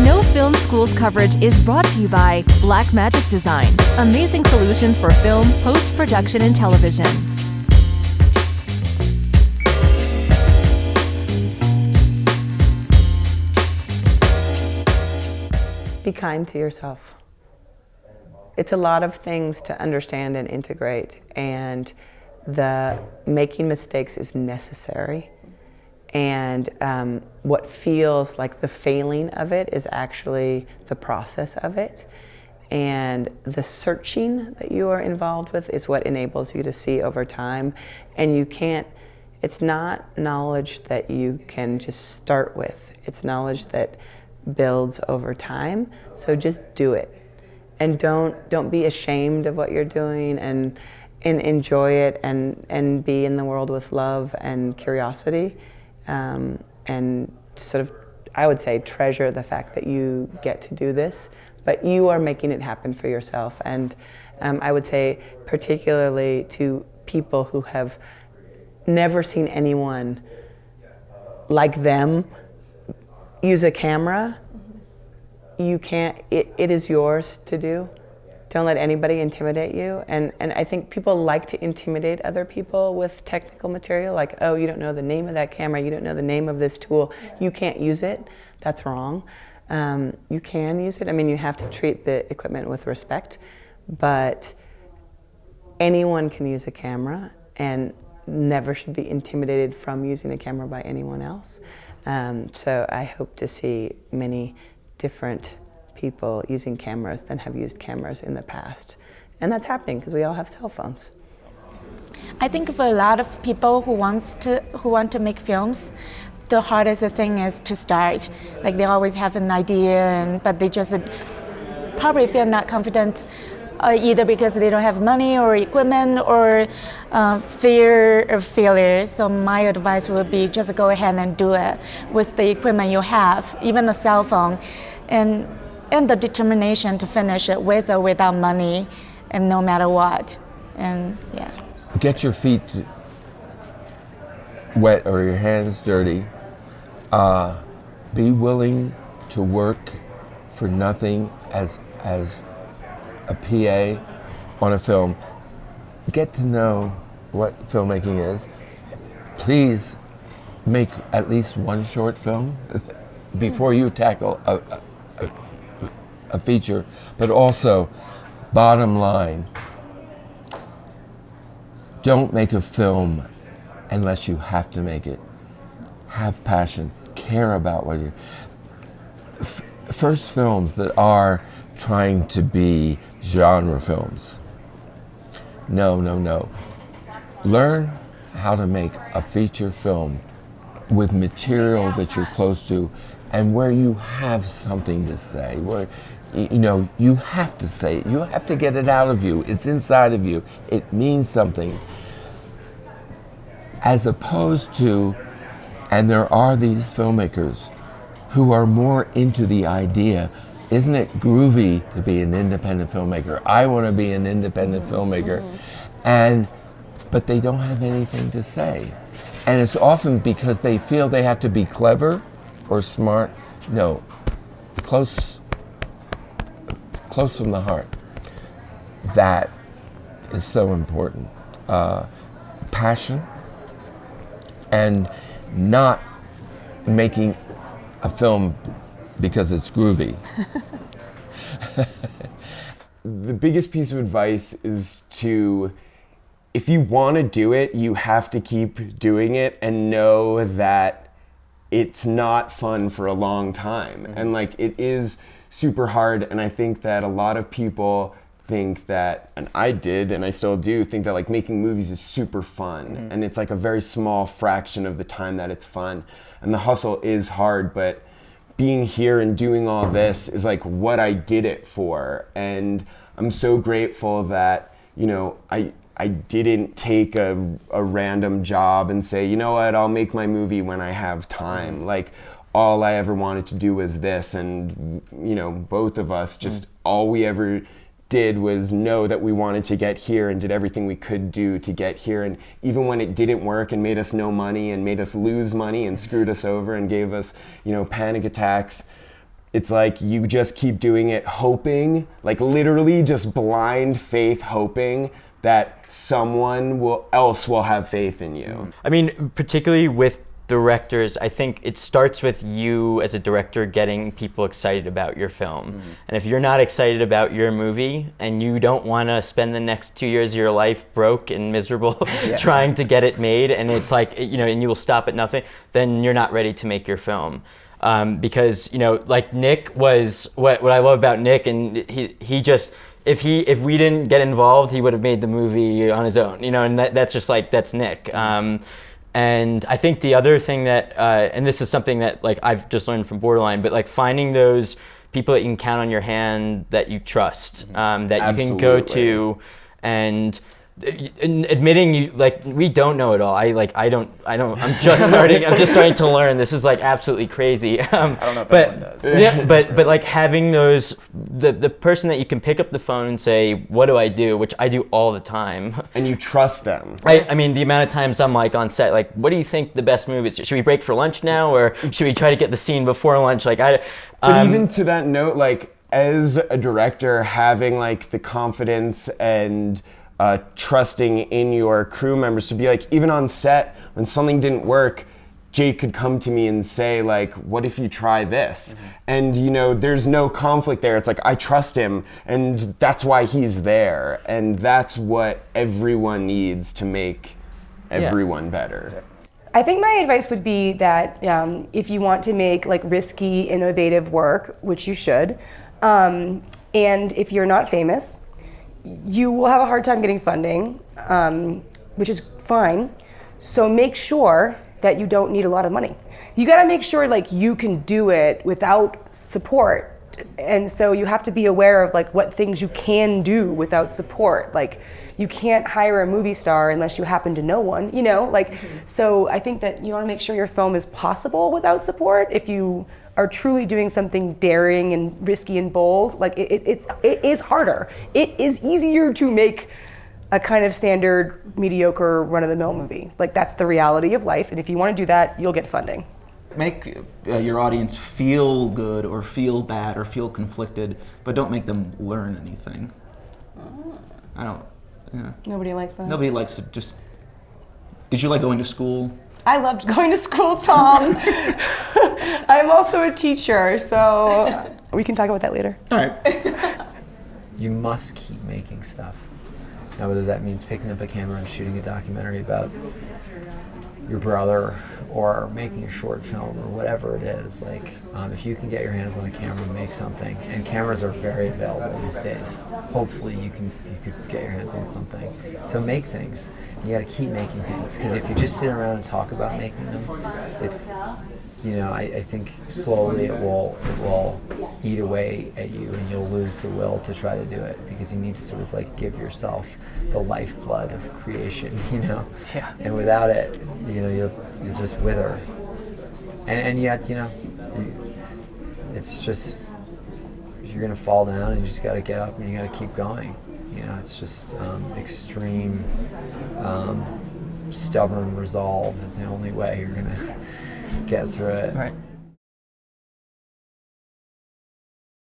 No Film School's coverage is brought to you by Blackmagic Design, amazing solutions for film, post-production, and television. Be kind to yourself. It's a lot of things to understand and integrate, and the making mistakes is necessary. And what feels like the failing of it is actually the process of it. And the searching that you are involved with is what enables you to see over time. And you can't, it's not knowledge that you can just start with. It's knowledge that builds over time. So just do it. And don't be ashamed of what you're doing, and enjoy it, and be in the world with love and curiosity. And sort of, I would say, treasure the fact that you get to do this, but you are making it happen for yourself. And I would say, particularly to people who have never seen anyone like them use a camera, you can't, it is yours to do. Don't let anybody intimidate you. And I think people like to intimidate other people with technical material, like, oh, you don't know the name of that camera, you don't know the name of this tool, you can't use it. That's wrong. You can use it. I mean, you have to treat the equipment with respect, but anyone can use a camera and never should be intimidated from using a camera by anyone else. So I hope to see many different people using cameras than have used cameras in the past. And that's happening because we all have cell phones. I think for a lot of people who want to make films, the hardest thing is to start. Like, they always have an idea, but they just probably feel not confident, either because they don't have money or equipment, or fear of failure. So my advice would be just go ahead and do it with the equipment you have, even a cell phone, and the determination to finish it with or without money, and no matter what. And yeah. Get your feet wet or your hands dirty. Be willing to work for nothing as a PA on a film. Get to know what filmmaking is. Please make at least one short film before you tackle a feature. But also, bottom line, don't make a film unless you have to make it. Have passion, care about what you're... First films that are trying to be genre films. No. Learn how to make a feature film with material that you're close to, and where you have something to say, where you have to say it. You have to get it out of you. It's inside of you. It means something. As opposed to, and there are these filmmakers who are more into the idea, isn't it groovy to be an independent filmmaker? I want to be an independent filmmaker. But they don't have anything to say. And it's often because they feel they have to be clever or smart. No, close from the heart. That is so important. Passion, and not making a film because it's groovy. The biggest piece of advice is to, if you want to do it, you have to keep doing it, and know that it's not fun for a long time. Mm-hmm. And like, it is super hard, and I think that a lot of people think that, and I did, and I still do, think that like making movies is super fun. Mm-hmm. And it's like a very small fraction of the time that it's fun. And the hustle is hard, but being here and doing all this is like what I did it for. And I'm so grateful that, I didn't take a random job and say, you know what, I'll make my movie when I have time. Like, all I ever wanted to do was this, and both of us, just all we ever did was know that we wanted to get here, and did everything we could do to get here. And even when it didn't work and made us no money and made us lose money and screwed us over and gave us, panic attacks, it's like you just keep doing it, hoping, like literally just blind faith, hoping that someone else will have faith in you. I mean, particularly with directors, I think it starts with you as a director getting people excited about your film. And if you're not excited about your movie and you don't want to spend the next 2 years of your life broke and miserable trying to get it made, and it's like, you know, and you will stop at nothing, then you're not ready to make your film. Because, you know, like Nick was, what I love about Nick, and he just, if we didn't get involved, he would have made the movie on his own, you know, and that's just like, that's Nick. And I think the other thing that, and this is something that like I've just learned from Borderline, but like finding those people that you can count on your hand that you trust, that you can go to, and admitting you, like, we don't know it all. I'm just starting to learn. This is like absolutely crazy. I don't know if anyone does. Yeah, but like having those, the person that you can pick up the phone and say, what do I do? Which I do all the time. And you trust them. I mean, the amount of times I'm like on set, like, what do you think the best move is? Should we break for lunch now, or should we try to get the scene before lunch? Like, but even to that note, like, as a director, having like the confidence and trusting in your crew members to be like, even on set, when something didn't work, Jake could come to me and say like, what if you try this? And you know, there's no conflict there. It's like, I trust him, and that's why he's there. And that's what everyone needs to make everyone better. I think my advice would be that if you want to make like risky, innovative work, which you should, and if you're not famous, you will have a hard time getting funding, which is fine. So make sure that you don't need a lot of money. You gotta make sure like you can do it without support. And so you have to be aware of like what things you can do without support. Like you can't hire a movie star unless you happen to know one, you know? Like, so I think that you wanna make sure your film is possible without support. If you are truly doing something daring and risky and bold, like it is harder. It is easier to make a kind of standard, mediocre, run-of-the-mill movie. Like that's the reality of life, and if you want to do that, you'll get funding. Make your audience feel good or feel bad or feel conflicted, but don't make them learn anything. I don't, yeah. Nobody likes that. Nobody likes to just, did you like going to school? I loved going to school, Tom. I'm also a teacher, so we can talk about that later. All right. You must keep making stuff. Now, whether that means picking up a camera and shooting a documentary about your brother, or making a short film, or whatever it is, like, if you can get your hands on a camera and make something, and cameras are very available these days. Hopefully, you could get your hands on something. So make things. You got to keep making things, because if you just sit around and talk about making them, it's, you know, I think slowly it will eat away at you, and you'll lose the will to try to do it, because you need to sort of like give yourself the lifeblood of creation, you know. Yeah. And without it, you know, you'll just wither. And yet, you know, it's just, you're gonna fall down, and you just got to get up and you got to keep going. You know, it's just extreme, stubborn resolve is the only way you're gonna get through it. Right.